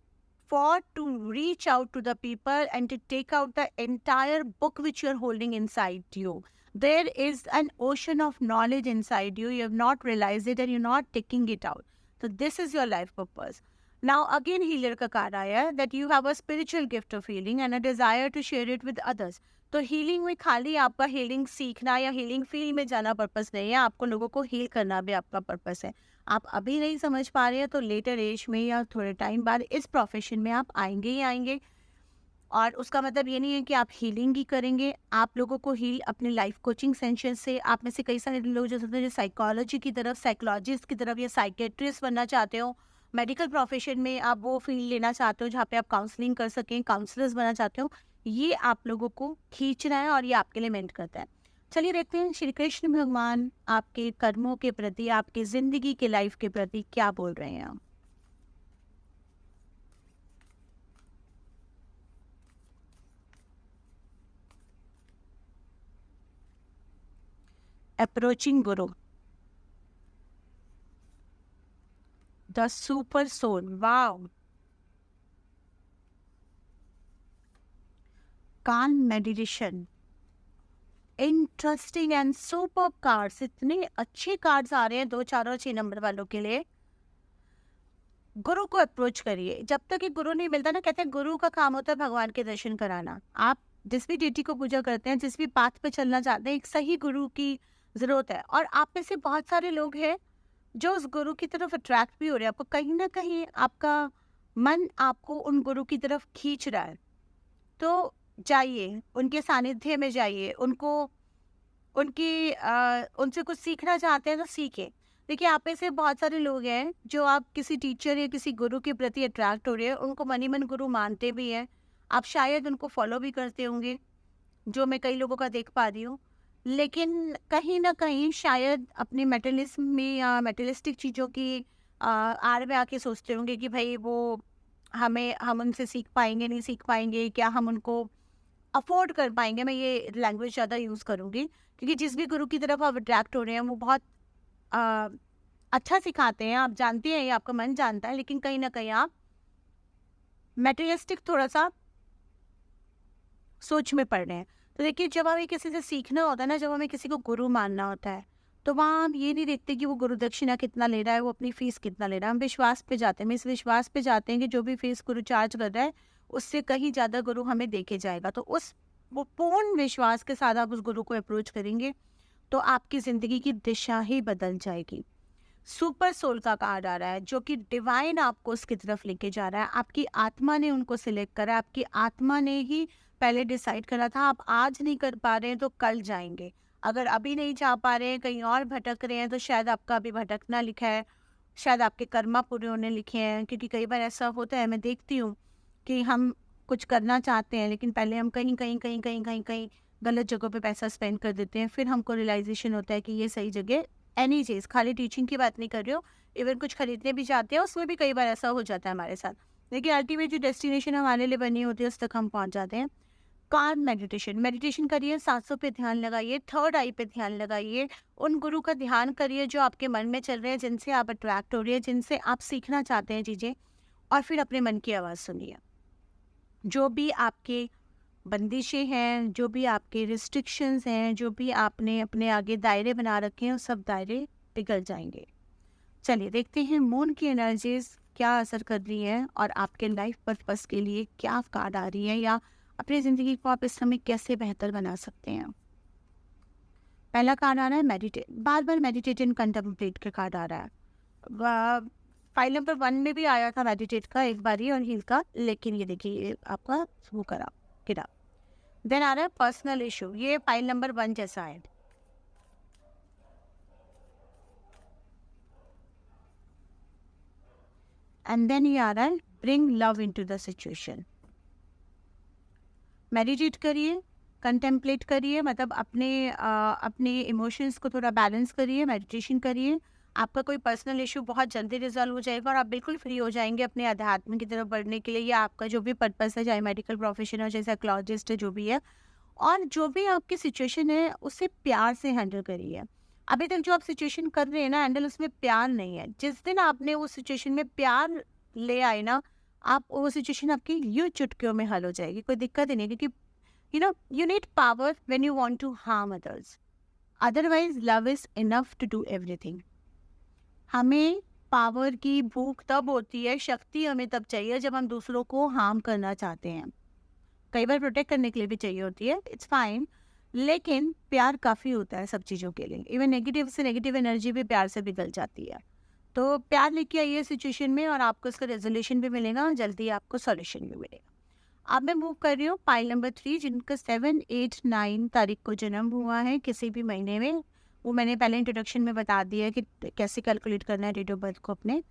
for to reach out to the people and to take out the entire book which you're holding inside you. There is an ocean of knowledge inside you. You have not realized it and you're not taking it out. So this is your life purpose. Now again healer का card आया है that you have a spiritual gift of healing and a desire to share it with others. तो healing में खाली आपका healing सीखना या healing field में जाना पर्पस नहीं है, आपको लोगों को हील करना भी आपका पर्पस है। आप अभी नहीं समझ पा रहे हैं तो लेटर एज में या थोड़े टाइम बाद इस प्रोफेशन में आप आएंगे ही आएंगे। और उसका मतलब ये नहीं है कि आप हीलिंग ही करेंगे, आप लोगों को हील अपने लाइफ कोचिंग सेशन से, आप में से कई सारे लोग जो होते हैं जो साइकोलॉजी की तरफ, साइकोलॉजिस्ट की तरफ या साइकेट्रिस्ट बनना चाहते हो, मेडिकल प्रोफेशन में आप वो फील्ड लेना चाहते हो जहाँ पे आप काउंसलिंग कर सकें, काउंसलर्स बनना चाहते हो, ये आप लोगों को खींचना है और ये आपके लिए मेंट करता है। चलिए देखते हैं श्री कृष्ण भगवान आपके कर्मों के प्रति, आपकी जिंदगी के लाइफ के प्रति क्या बोल रहे हैं। Approaching guru, the super soul, wow, कान meditation, interesting and super cards, इतने अच्छे कार्ड्स आ रहे हैं 2, 4 और 6 नंबर वालों के लिए। गुरु को अप्रोच करिए, जब तक एक गुरु नहीं मिलता ना, कहते हैं गुरु का काम होता है भगवान के दर्शन कराना। आप जिस भी डेटी को पूजा करते हैं, जिस भी पाथ पे चलना चाहते हैं, एक सही गुरु की जरूरत है। और आप में से बहुत सारे लोग हैं जो उस गुरु की तरफ अट्रैक्ट भी हो रहे हैं, आपको कहीं ना कहीं आपका मन आपको उन गुरु की तरफ खींच रहा है। तो जाइए, उनके सानिध्य में जाइए, उनको उनसे कुछ सीखना चाहते हैं तो सीखें। देखिए, आप में से बहुत सारे लोग हैं जो आप किसी टीचर या किसी गुरु के प्रति अट्रैक्ट हो रहे हैं, उनको मनी मन गुरु मानते भी हैं, आप शायद उनको फॉलो भी करते होंगे, जो मैं कई लोगों का देख पा रही हूँ। लेकिन कहीं ना कहीं शायद अपने मेटलिज्म में या मेटलिस्टिक चीज़ों की आड़ में आके सोचते होंगे कि भाई वो हम उनसे सीख पाएंगे, नहीं सीख पाएंगे, क्या हम उनको अफोर्ड कर पाएंगे। मैं ये लैंग्वेज ज़्यादा यूज़ करूँगी, क्योंकि जिस भी गुरु की तरफ आप अट्रैक्ट हो रहे हैं वो बहुत अ, अच्छा सिखाते हैं, आप जानते हैं, ये आपका मन जानता है, लेकिन कहीं ना कहीं आप मेटेरियलिस्टिक थोड़ा सा सोच में पड़ रहे हैं। तो देखिए, जब हमें किसी से सीखना होता है ना, जब हमें किसी को गुरु मानना होता है, तो वहाँ हम ये नहीं देखते कि वो गुरु दक्षिणा कितना ले रहा है, वो अपनी फीस कितना ले रहा है, हम विश्वास पे जाते हैं। हम इस विश्वास पे जाते हैं कि जो भी फीस गुरु चार्ज कर रहा है उससे कहीं ज़्यादा गुरु हमें देके जाएगा। तो उस वो पूर्ण विश्वास के साथ आप उस गुरु को अप्रोच करेंगे तो आपकी ज़िंदगी की दिशा ही बदल जाएगी। सुपर सोल का कार्ड आ रहा है, जो कि डिवाइन आपको उसकी तरफ लेके जा रहा है। आपकी आत्मा ने उनको सिलेक्ट करा, आपकी आत्मा ने ही पहले डिसाइड करा था। आप आज नहीं कर पा रहे हैं तो कल जाएंगे, अगर अभी नहीं जा पा रहे हैं, कहीं और भटक रहे हैं, तो शायद आपका अभी भटकना लिखा है, शायद आपके कर्मा पूरे होने लिखे हैं। क्योंकि कई बार ऐसा होता है, मैं देखती हूँ कि हम कुछ करना चाहते हैं, लेकिन पहले हम कहीं कहीं कहीं कहीं कहीं कहीं गलत जगहों पे पैसा स्पेंड कर देते हैं, फिर हमको रियलाइजेशन होता है कि ये सही जगह। एनी चीज़, खाली टीचिंग की बात नहीं कर रही हूँ, इवन कुछ खरीदने भी जाते हैं, उसमें भी कई बार ऐसा हो जाता है हमारे साथ। लेकिन अल्टीमेट जो डेस्टिनेशन हमारे लिए बनी होती है उस तक हम पहुँच जाते हैं। कान मेडिटेशन करिए, सांसों पे ध्यान लगाइए, थर्ड आई पे ध्यान लगाइए, उन गुरु का ध्यान करिए जो आपके मन में चल रहे हैं, जिनसे आप अट्रैक्ट हो रही है, जिनसे आप सीखना चाहते हैं चीज़ें, और फिर अपने मन की आवाज़ सुनिए। जो भी आपके बंदिशें हैं, जो भी आपके रिस्ट्रिक्शंस हैं, जो भी आपने अपने आगे दायरे बना रखे हैं, वो सब दायरे पिघल जाएंगे। चलिए देखते हैं मून की एनर्जीज क्या असर कर रही है और आपके लाइफ पर्पस के लिए क्या कार्ड आ रही है, या अपनी ज़िंदगी को आप इस समय कैसे बेहतर बना सकते हैं। पहला कार्ड आ रहा है meditate, bar bar meditate and contemplate का कार्ड आ रहा है। फाइल नंबर 1 में भी आया था मेडिटेट का एक बारी और हील का, लेकिन ये देखिए ये आपका वो करा गिरा। देन आ रहा है पर्सनल इशू, ये फाइल नंबर 1 जैसा है। एंड देन ये आ रहा है bring love into the situation. Meditate करिए, कंटेम्पलेट करिए, मतलब अपने इमोशंस को थोड़ा बैलेंस करिए, मेडिटेशन करिए। आपका कोई पर्सनल इशू बहुत जल्दी रिजॉल्व हो जाएगा और आप बिल्कुल फ्री हो जाएंगे अपने अध्यात्म की तरफ बढ़ने के लिए, या आपका जो भी पर्पस है, चाहे मेडिकल प्रोफेशन हो, चाहे साइकोलॉजिस्ट है, जो भी है। और जो भी आपकी सिचुएशन है उसे प्यार से हैंडल करिए। अभी तक जो आप सिचुएशन कर रहे हैं ना हैंडल, उसमें प्यार नहीं है। जिस दिन आपने उस सिचुएशन में प्यार ले आए ना, आप वो सिचुएशन आपकी यूं चुटकियों में हल हो जाएगी, कोई दिक्कत ही नहीं। क्योंकि you need power when you want to harm others, otherwise love is enough to do everything। हमें पावर की भूख तब होती है, शक्ति हमें तब चाहिए जब हम दूसरों को हार्म करना चाहते हैं। कई बार प्रोटेक्ट करने के लिए भी चाहिए होती है, इट्स फाइन, लेकिन प्यार काफ़ी होता है सब चीज़ों के लिए। इवन नेगेटिव से नेगेटिव एनर्जी भी प्यार से पिघल जाती है। तो प्यार लेके आइए सिचुएशन में और आपको उसका रेजोल्यूशन भी मिलेगा और जल्दी आपको सॉल्यूशन भी मिलेगा। अब मैं मूव कर रही हूँ पाइल नंबर 3, जिनका 7, 8, 9 तारीख को जन्म हुआ है किसी भी महीने में। वो मैंने पहले इंट्रोडक्शन में बता दिया है कि कैसे कैलकुलेट करना है डेट ऑफ बर्थ को अपने।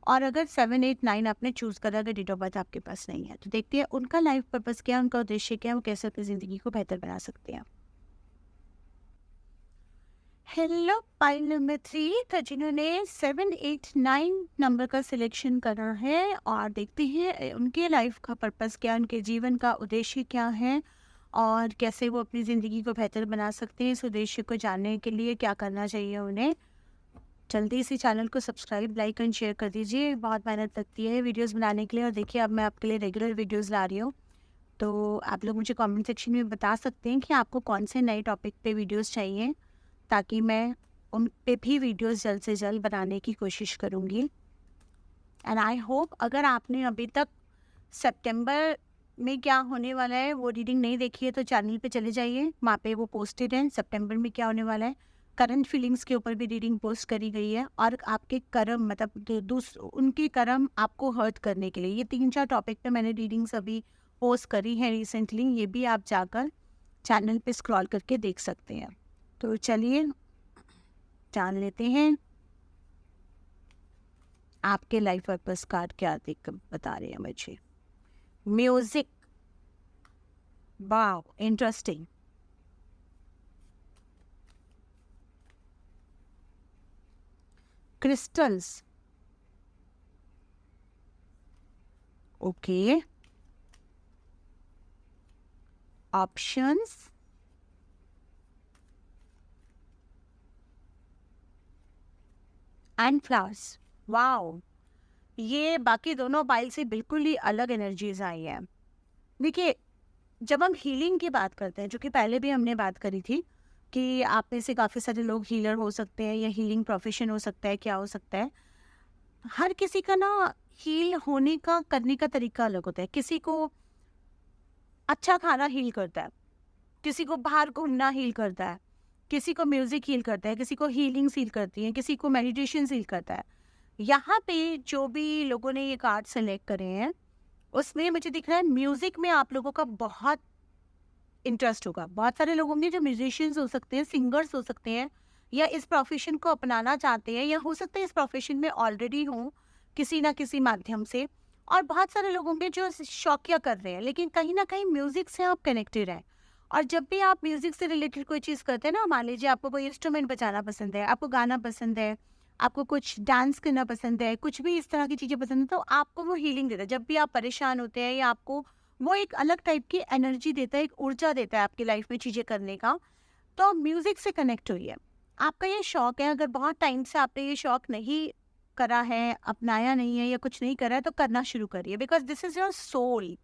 और अगर 7, 8, 9 आपने चूज़ करा, अगर डेट ऑफ बर्थ आपके पास नहीं है, तो देखते हैं उनका लाइफ पर्पस क्या है, उनका उद्देश्य क्या है, वो कैसे अपनी ज़िंदगी को बेहतर बना सकते हैं। हेलो पाइल नंबर 3, तो जिन्होंने 7, 8, 9 नंबर का सिलेक्शन करा है, और देखते हैं उनके लाइफ का पर्पस क्या, उनके जीवन का उद्देश्य क्या है और कैसे वो अपनी ज़िंदगी को बेहतर बना सकते हैं। इस उद्देश्य को जानने के लिए क्या करना चाहिए उन्हें, जल्दी से चैनल को सब्सक्राइब, लाइक एंड शेयर कर दीजिए। बहुत मेहनत लगती है वीडियोस बनाने के लिए, और देखिए अब मैं आपके लिए रेगुलर वीडियोस ला रही हूँ। तो आप लोग मुझे कमेंट सेक्शन में बता सकते हैं कि आपको कौन से नए टॉपिक पे वीडियोस चाहिए, ताकि मैं उन पे भी वीडियोस जल्द से जल्द बनाने की कोशिश करूँगी। एंड आई होप अगर आपने अभी तक सितंबर में क्या होने वाला है वो रीडिंग नहीं देखी है, तो चैनल पे चले जाइए, वहाँ पे वो पोस्टेड है सितंबर में क्या होने वाला है। करंट फीलिंग्स के ऊपर भी रीडिंग पोस्ट करी गई है, और आपके कर्म, मतलब उनके कर्म आपको हर्ट करने के लिए, ये 3-4 टॉपिक पे मैंने रीडिंग्स अभी पोस्ट करी है रिसेंटली। ये भी आप जाकर चैनल पे स्क्रॉल करके देख सकते हैं। तो चलिए जान लेते हैं आपके लाइफ पर्पस कार्ड क्या देख बता रहे हैं मुझे। Music, wow interesting. Crystals, okay. Options, and flowers, wow. ये बाकी दोनों पाइल से बिल्कुल ही अलग एनर्जीज आई हैं। देखिए जब हम हीलिंग की बात करते हैं, जो कि पहले भी हमने बात करी थी कि आप में से काफ़ी सारे लोग हीलर हो सकते हैं, या हीलिंग प्रोफेशन हो सकता है, क्या हो सकता है। हर किसी का ना हील होने का, करने का तरीका अलग होता है। किसी को अच्छा खाना हील करता है, किसी को बाहर घूमना हील करता है, किसी को म्यूजिक हील करता है, किसी को हीलिंग्स हील करती हैं, किसी को मेडिटेशन हील करता है। यहाँ पे जो भी लोगों ने ये कार्ड सेलेक्ट करे हैं, उसमें मुझे दिख रहा है म्यूजिक में आप लोगों का बहुत इंटरेस्ट होगा। बहुत सारे लोग होंगे जो म्यूजिशियंस हो सकते हैं, सिंगर्स हो सकते हैं, या इस प्रोफेशन को अपनाना चाहते हैं, या हो सकता है इस प्रोफेशन में ऑलरेडी हों किसी ना किसी माध्यम से। और बहुत सारे लोग होंगे जो शौकिया कर रहे हैं, लेकिन कहीं ना कहीं म्यूजिक से आप कनेक्टेड हैं। और जब भी आप म्यूजिक से रिलेटेड कोई चीज़ करते हैं ना, मान लीजिए आपको कोई इंस्ट्रूमेंट बजाना पसंद है, आपको गाना पसंद है, आपको कुछ डांस करना पसंद है, कुछ भी इस तरह की चीज़ें पसंद है, तो आपको वो हीलिंग देता है। जब भी आप परेशान होते हैं, या आपको वो एक अलग टाइप की एनर्जी देता है, एक ऊर्जा देता है आपकी लाइफ में चीज़ें करने का। तो म्यूज़िक से कनेक्ट हुई है, आपका ये शौक है। अगर बहुत टाइम से आपने ये शौक नहीं करा है, अपनाया नहीं है या कुछ नहीं करा है, तो करना शुरू करिए, because this is your soul.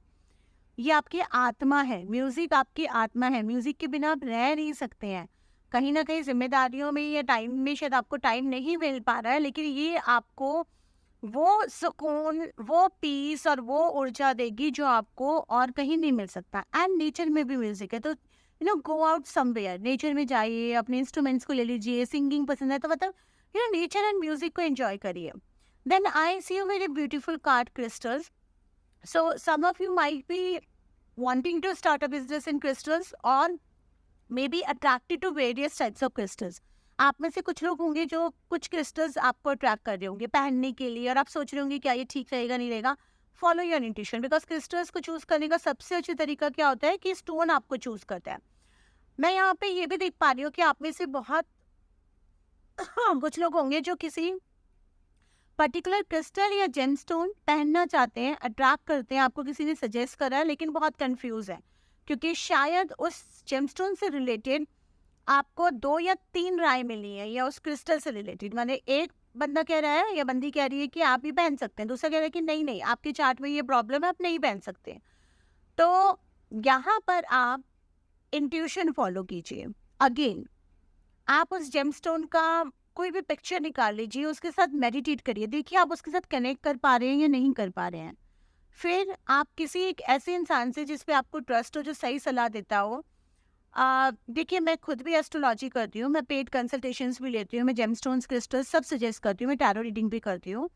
ये आपकी आत्मा है, म्यूजिक आपकी आत्मा है। म्यूजिक के बिना आप रह नहीं सकते हैं। कहीं ना कहीं जिम्मेदारियों में या टाइम में शायद आपको टाइम नहीं मिल पा रहा है, लेकिन ये आपको वो सुकून, वो पीस और वो ऊर्जा देगी जो आपको और कहीं नहीं मिल सकता। एंड नेचर में भी म्यूजिक है, तो गो आउट समवेयर, नेचर में जाइए, अपने इंस्ट्रूमेंट्स को ले लीजिए। सिंगिंग पसंद है तो मतलब नेचर एंड म्यूजिक को एंजॉय करिए। Then I see you very beautiful card crystals. So some of you might be wanting to start a business in crystals or maybe attracted to various types of crystals. आप में से कुछ लोग होंगे जो कुछ क्रिस्टल्स आपको अट्रैक्ट कर रहे होंगे पहनने के लिए, और आप सोच रहे होंगे क्या ये ठीक रहेगा नहीं रहेगा। Follow your intuition, because crystals को चूज करने का सबसे अच्छा तरीका क्या होता है कि स्टोन आपको चूज करता है। मैं यहाँ पे ये भी देख पा रही हूँ कि आप में से बहुत कुछ लोग होंगे जो किसी पर्टिकुलर क्रिस्टल या जेमस्टोन पहनना चाहते हैं, अट्रैक्ट करते हैं, आपको किसी ने सजेस्ट करा है, लेकिन बहुत कंफ्यूज है क्योंकि शायद उस जेमस्टोन से रिलेटेड आपको 2 या 3 राय मिली है, या उस क्रिस्टल से रिलेटेड। माने एक बंदा कह रहा है या बंदी कह रही है कि आप ही पहन सकते हैं, दूसरा कह रहा है कि नहीं नहीं आपके चार्ट में ये प्रॉब्लम है, आप नहीं पहन सकते। तो यहाँ पर आप इंट्यूशन फॉलो कीजिए। अगेन आप उस जेमस्टोन का कोई भी पिक्चर निकाल लीजिए, उसके साथ मेडिटेट करिए, देखिए आप उसके साथ कनेक्ट कर पा रहे हैं या नहीं कर पा रहे हैं। फिर आप किसी एक ऐसे इंसान से जिस पे आपको ट्रस्ट हो, जो सही सलाह देता हो। देखिए मैं खुद भी एस्ट्रोलॉजी करती हूँ, मैं पेड कंसल्टेशंस भी लेती हूँ, मैं जेमस्टोन्स क्रिस्टल्स सब सजेस्ट करती हूँ, मैं टैरो रीडिंग भी करती हूँ।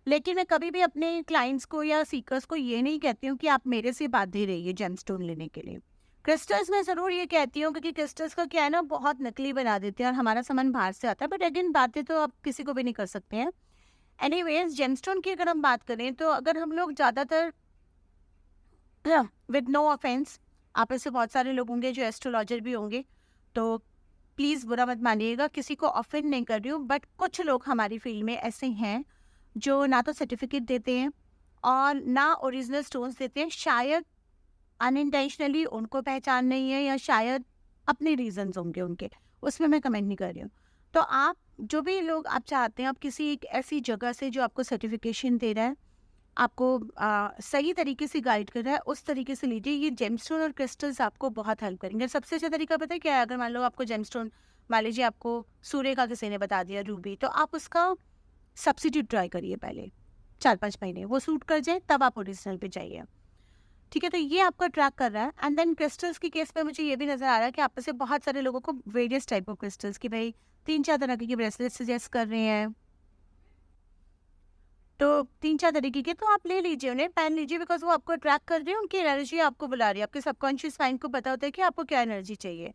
लेकिन मैं कभी भी अपने क्लाइंट्स को या सीकर्स को ये नहीं कहती हूँ कि आप मेरे से बाध्य रहिए जेमस्टोन लेने के लिए। क्रिस्टल्स में ज़रूर ये कहती हूँ, क्योंकि क्रिस्टल्स का क्या है ना, बहुत नकली बना देते हैं और हमारा सामान बाहर से आता है, बट अगेन बातें तो आप किसी को भी नहीं कर सकते हैं। एनीवेज जेमस्टोन की अगर हम बात करें, तो अगर हम लोग ज़्यादातर, विद नो ऑफेंस, आप ऐसे बहुत सारे लोग होंगे जो एस्ट्रोलॉजर भी होंगे, तो प्लीज़ बुरा मत मानिएगा, किसी को ऑफेंड नहीं कर रही हूँ, बट कुछ लोग हमारी फील्ड में ऐसे हैं जो ना तो सर्टिफिकेट देते हैं और ना ओरिजिनल स्टोन्स देते हैं। शायद अनइंटेंशनली उनको पहचान नहीं है, या शायद अपने रीजंस होंगे उनके, उसमें मैं कमेंट नहीं कर रही हूँ। तो आप जो भी लोग आप चाहते हैं, आप किसी एक ऐसी जगह से जो आपको सर्टिफिकेशन दे रहा है, आपको सही तरीके से गाइड कर रहा है, उस तरीके से लीजिए। ये जेमस्टोन और क्रिस्टल्स आपको बहुत हेल्प करेंगे। सबसे अच्छा तरीका पता है क्या है? अगर मान लो आपको जेमस्टोन, मान लीजिए आपको सूर्य का किसी ने बता दिया रूबी, तो आप उसका सब्सिट्यूट ट्राई करिए पहले 4-5 महीने, वो सूट कर जाए तब आप ओरिजिनल पे जाइए। ठीक है, तो ये आपका ट्रैक कर रहा है। एंड देन क्रिस्टल्स के केस में मुझे ये भी नजर आ रहा है कि आप में से बहुत सारे लोगों को वेरियस टाइप ऑफ क्रिस्टल्स की, भाई 3-4 तरह की ब्रेसलेट सजेस्ट कर रहे हैं, तो 3-4 तरीके के, तो आप ले लीजिए, उन्हें पहन लीजिए, बिकॉज वो आपको अट्रैक्ट कर रही है, उनकी एनर्जी आपको बुला रही है। आपके सबकॉन्शियस माइंड को पता होता है कि आपको क्या एनर्जी चाहिए।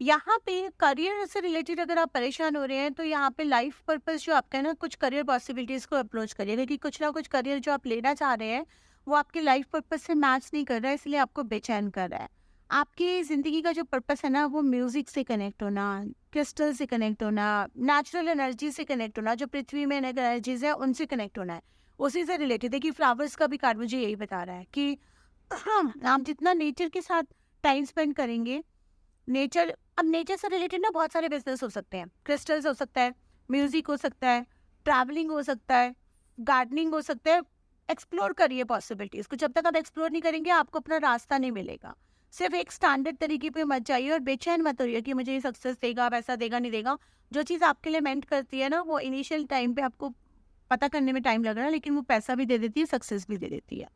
यहाँ पे करियर से रिलेटेड अगर आप परेशान हो रहे हैं, तो यहाँ पे लाइफ पर्पस जो आपका है ना, कुछ करियर पॉसिबिलिटीज़ को अप्रोच करिए, क्योंकि कुछ ना कुछ करियर जो आप लेना चाह रहे हैं वो आपकी लाइफ पर्पस से मैच नहीं कर रहा है, इसलिए आपको बेचैन कर रहा है। आपकी ज़िंदगी का जो पर्पस है ना, वो म्यूज़िक से कनेक्ट होना, क्रिस्टल से कनेक्ट होना, नेचुरल एनर्जी से कनेक्ट होना, जो पृथ्वी में एनर्जीज है उनसे कनेक्ट होना है, उसी से रिलेटेड है। कि फ्लावर्स का भी कार्ड मुझे यही बता रहा है कि आप जितना नेचर के साथ टाइम स्पेंड करेंगे, नेचर, अब नेचर से रिलेटेड ना बहुत सारे बिजनेस हो सकते हैं, क्रिस्टल्स हो सकता है, म्यूजिक हो सकता है, ट्रैवलिंग हो सकता है, गार्डनिंग हो सकता है। एक्सप्लोर करिए पॉसिबिलिटीज़ को। जब तक आप एक्सप्लोर नहीं करेंगे, आपको अपना रास्ता नहीं मिलेगा। सिर्फ एक स्टैंडर्ड तरीके पे मत जाइए और बेचैन मत होइए कि मुझे ये सक्सेस देगा, वैसा देगा, नहीं देगा। जो चीज़ आपके लिए मेंट करती है ना, वो इनिशियल टाइम पे आपको पता करने में टाइम लग रहा है, लेकिन वो पैसा भी दे देती है, सक्सेस भी दे देती है।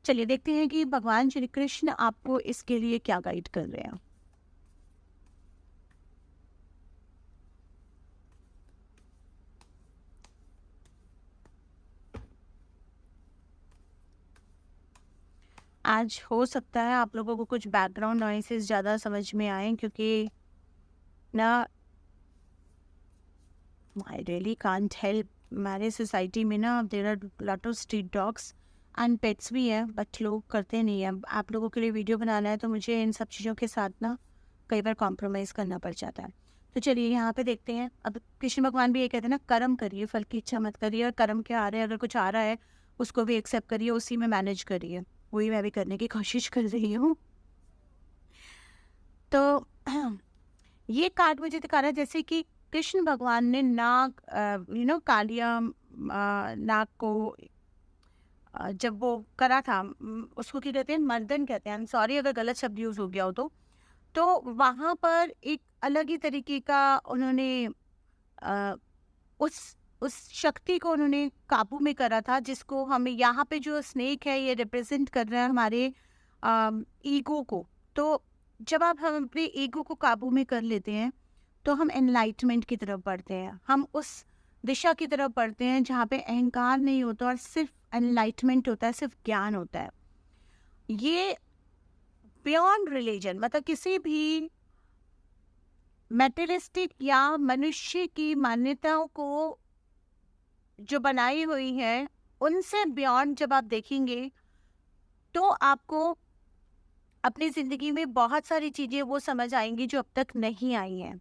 चलिए देखते हैं कि भगवान श्री कृष्ण आपको इसके लिए क्या गाइड कर रहे हैं। आज हो सकता है आप लोगों को कुछ बैकग्राउंड नॉइसेस ज़्यादा समझ में आए, क्योंकि ना, आई रियली कांट हेल्प, हमारे सोसाइटी में ना there are lot of street dogs and pets भी हैं, बट लोग करते नहीं हैं। आप लोगों के लिए वीडियो बनाना है, तो मुझे इन सब चीज़ों के साथ ना कई बार कॉम्प्रोमाइज़ करना पड़ जाता है। तो चलिए यहाँ पे देखते हैं। अब कृष्ण भगवान भी ये कहते हैं ना, कर्म करिए, फल की इच्छा मत करिए, और कर्म क्या आ रहे हैं, अगर कुछ आ रहा है उसको भी एक्सेप्ट करिए, उसी में मैनेज करिए। वही मैं भी करने की कोशिश कर रही हूँ। तो ये कार्ड मुझे दिखा रहा है जैसे कि कृष्ण भगवान ने कालिया नाग को जब वो करा था, उसको क्या कहते हैं, मर्दन कहते हैं, आई एम सॉरी अगर गलत शब्द यूज हो गया हो तो वहां पर एक अलग ही तरीके का उन्होंने अ, उस शक्ति को उन्होंने काबू में करा था, जिसको हमें यहाँ पे जो स्नेक है ये रिप्रेजेंट कर रहा है हमारे ईगो को। तो जब हम अपने ईगो को काबू में कर लेते हैं तो हम एनलाइटमेंट की तरफ बढ़ते हैं, हम उस दिशा की तरफ बढ़ते हैं जहाँ पे अहंकार नहीं होता और सिर्फ एनलाइटमेंट होता है, सिर्फ ज्ञान होता है। ये बियॉन्ड रिलीजन, मतलब किसी भी मेटेरियलिस्टिक या मनुष्य की मान्यताओं को जो बनाई हुई है उनसे बियॉन्ड जब आप देखेंगे तो आपको अपनी जिंदगी में बहुत सारी चीजें वो समझ आएंगी जो अब तक नहीं आई हैं।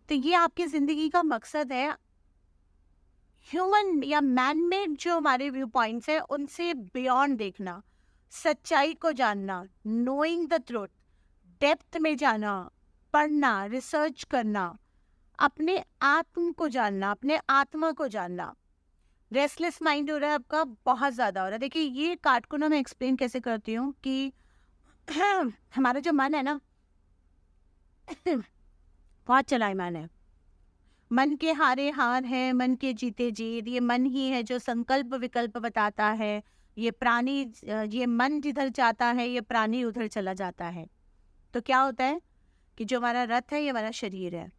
तो ये आपकी जिंदगी का मकसद है, ह्यूमन या मैन मेड जो हमारे व्यू पॉइंट्स है उनसे बियॉन्ड देखना, सच्चाई को जानना, नोइंग द ट्रूथ, डेप्थ में जाना, पढ़ना, रिसर्च करना, अपने आत्म को जानना, अपने आत्मा को जानना। रेस्टलेस माइंड हो रहा है आपका, बहुत ज्यादा हो रहा है। देखिए ये कार्ड को ना मैं एक्सप्लेन कैसे करती हूँ कि हमारा जो मन है ना बहुत चलाए मन है, मन के हारे हार है, मन के जीते जीत। ये मन ही है जो संकल्प विकल्प बताता है। ये प्राणी, ये मन जिधर जाता है ये प्राणी उधर चला जाता है। तो क्या होता है कि जो हमारा रथ है ये हमारा शरीर है,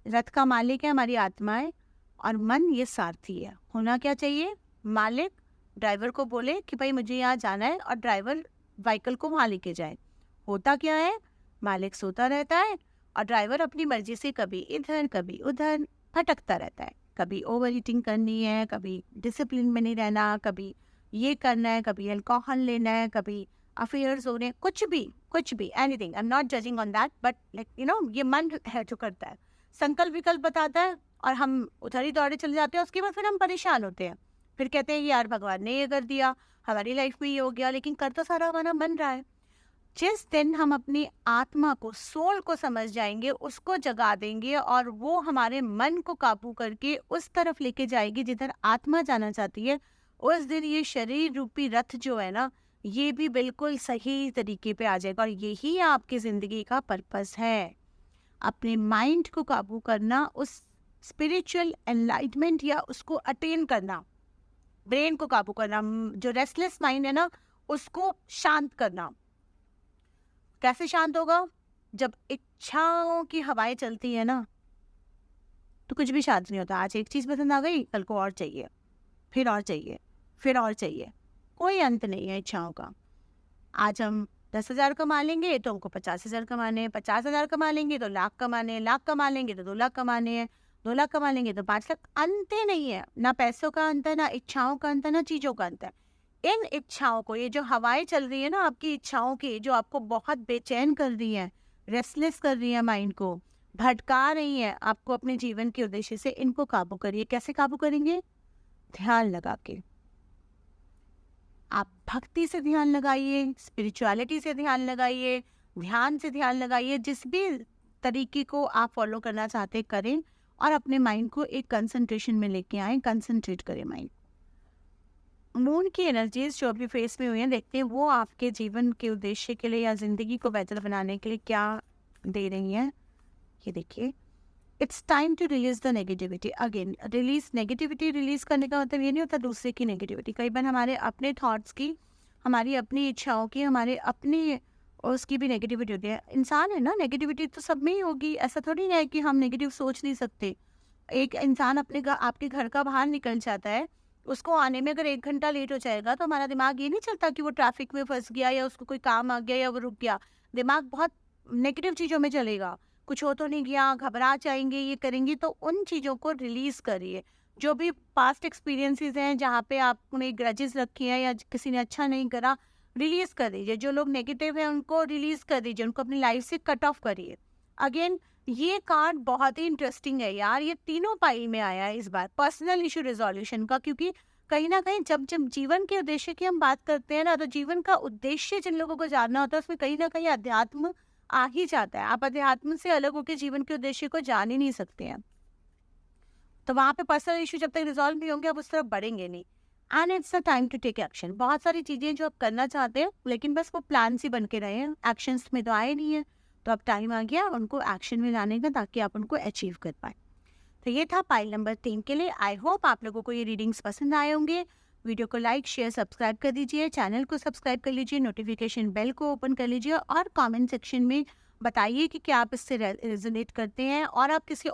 रथ का मालिक है हमारी आत्मा है, और मन ये सारथी है। होना क्या चाहिए, मालिक ड्राइवर को बोले कि भाई मुझे यहाँ जाना है और ड्राइवर व्हीकल को वहाँ लेके जाए। होता क्या है, मालिक सोता रहता है और ड्राइवर अपनी मर्जी से कभी इधर कभी उधर भटकता रहता है। कभी ओवर ईटिंग करनी है, कभी डिसिप्लिन में नहीं रहना, कभी ये करना है, कभी अल्कोहल लेना है, कभी अफेयर्स हो रहे हैं, कुछ भी anything. I am not judging on that, but like ये मन है जो करता है, संकल्प विकल्प बताता है और हम उधर ही दौड़े चले जाते हैं। उसके बाद फिर हम परेशान होते हैं, फिर कहते हैं यार भगवान ने ये कर दिया, हमारी लाइफ में ये हो गया, लेकिन कर तो सारा हमारा मन रहा है। जिस दिन हम अपनी आत्मा को, सोल को समझ जाएंगे, उसको जगा देंगे और वो हमारे मन को काबू करके उस तरफ लेके जाएगी जिधर आत्मा जाना चाहती है, उस दिन ये शरीर रूपी रथ जो है ना ये भी बिल्कुल सही तरीके पे आ जाएगा। और यही आपकी जिंदगी का पर्पस है, अपने माइंड को काबू करना, उस स्पिरिचुअल एनलाइटमेंट या उसको अटेन करना, ब्रेन को काबू करना, जो रेस्टलेस माइंड है ना उसको शांत करना। कैसे शांत होगा, जब इच्छाओं की हवाएं चलती है ना तो कुछ भी शांत नहीं होता। आज एक चीज पसंद आ गई, कल को और चाहिए, फिर और चाहिए, फिर और चाहिए, कोई अंत नहीं है इच्छाओं का। आज हम 10,000 कमा लेंगे तो हमको 50,000 कमाने हैं, 50,000 कमा लेंगे तो लाख कमाने हैं, लाख कमा लेंगे तो 2 लाख कमाने हैं, 2 लाख कमा लेंगे तो 5 लाख। अंत ही नहीं है, ना पैसों का अंत है, ना इच्छाओं का अंत है, ना चीजों का अंत है। इन इच्छाओं को, ये जो हवाएं चल रही है ना आपकी इच्छाओं की, जो आपको बहुत बेचैन कर रही है, रेस्टलेस कर रही है, माइंड को भटका रही है आपको अपने जीवन के उद्देश्य से, इनको काबू करिए। कैसे काबू करेंगे, ध्यान लगा के। आप भक्ति से ध्यान लगाइए, स्पिरिचुअलिटी से ध्यान लगाइए, ध्यान से ध्यान लगाइए, जिस भी तरीके को आप फॉलो करना चाहते करें और अपने माइंड को एक कंसंट्रेशन में लेके आए, कंसंट्रेट करें माइंड। मून की एनर्जीज जो अभी फेस में हुई हैं, देखते हैं वो आपके जीवन के उद्देश्य के लिए या जिंदगी को बेहतर बनाने के लिए क्या दे रही हैं। ये देखिए, it's time to release the negativity again. Negativity release करने का मतलब ये नहीं होता दूसरे की नेगेटिविटी। कई बार हमारे अपने थॉट्स की, हमारी अपनी इच्छाओं की, हमारे अपनी उसकी भी नेगेटिविटी होती है। इंसान है ना, नेगेटिविटी तो सब में ही होगी, ऐसा थोड़ी है कि हम नेगेटिव सोच नहीं सकते। एक इंसान आपके घर का बाहर निकल जाता है, उसको आने में अगर 1 घंटा लेट हो जाएगा तो हमारा दिमाग ये नहीं चलता कि वो ट्रैफिक में फंस गया या उसको कोई काम आ गया या वो रुक गया। दिमाग बहुत नेगेटिव चीज़ों में चलेगा, कुछ हो तो नहीं गया, घबरा जाएंगे, ये करेंगे। तो उन चीज़ों को रिलीज करिए। जो भी पास्ट एक्सपीरियंसेस हैं जहाँ पे आपने ग्रजेस रखी हैं या किसी ने अच्छा नहीं करा, रिलीज कर दीजिए। जो लोग नेगेटिव हैं उनको रिलीज कर दीजिए, उनको अपनी लाइफ से कट ऑफ करिए। अगेन ये कार्ड बहुत ही इंटरेस्टिंग है यार, ये तीनों पाई में आया है इस बार, पर्सनल इशू रिजोल्यूशन का। क्योंकि कहीं ना कहीं जब जीवन के उद्देश्य की हम बात करते हैं ना, तो जीवन का उद्देश्य जिन लोगों को जानना होता है उसमें कहीं ना कहीं अध्यात्म आ ही जाता है। आप अध्यात्म से अलग होकर जीवन के उद्देश्य को जान ही नहीं सकते हैं। तो वहाँ पे पर्सनल इशू जब तक रिजॉल्व नहीं होंगे, आप उस तरफ बढ़ेंगे नहीं। And it's the time to take action. बहुत सारी चीज़ें जो आप करना चाहते हैं, लेकिन बस वो प्लान से बन के रहे हैं, एक्शंस में तो आए नहीं है। तो अब टाइम आ गया उनको एक्शन में लाने का, ताकि आप उनको अचीव कर पाए। तो ये था पाइल नंबर 3 के लिए। आई होप आप लोगों को ये रीडिंग्स पसंद आए होंगे। वीडियो को लाइक, शेयर, सब्सक्राइब कर दीजिए। चैनल को सब्सक्राइब कर लीजिए, नोटिफिकेशन बेल को ओपन कर लीजिए और कमेंट सेक्शन में बताइए कि क्या आप इससे रेजोनेट करते हैं और आप किसी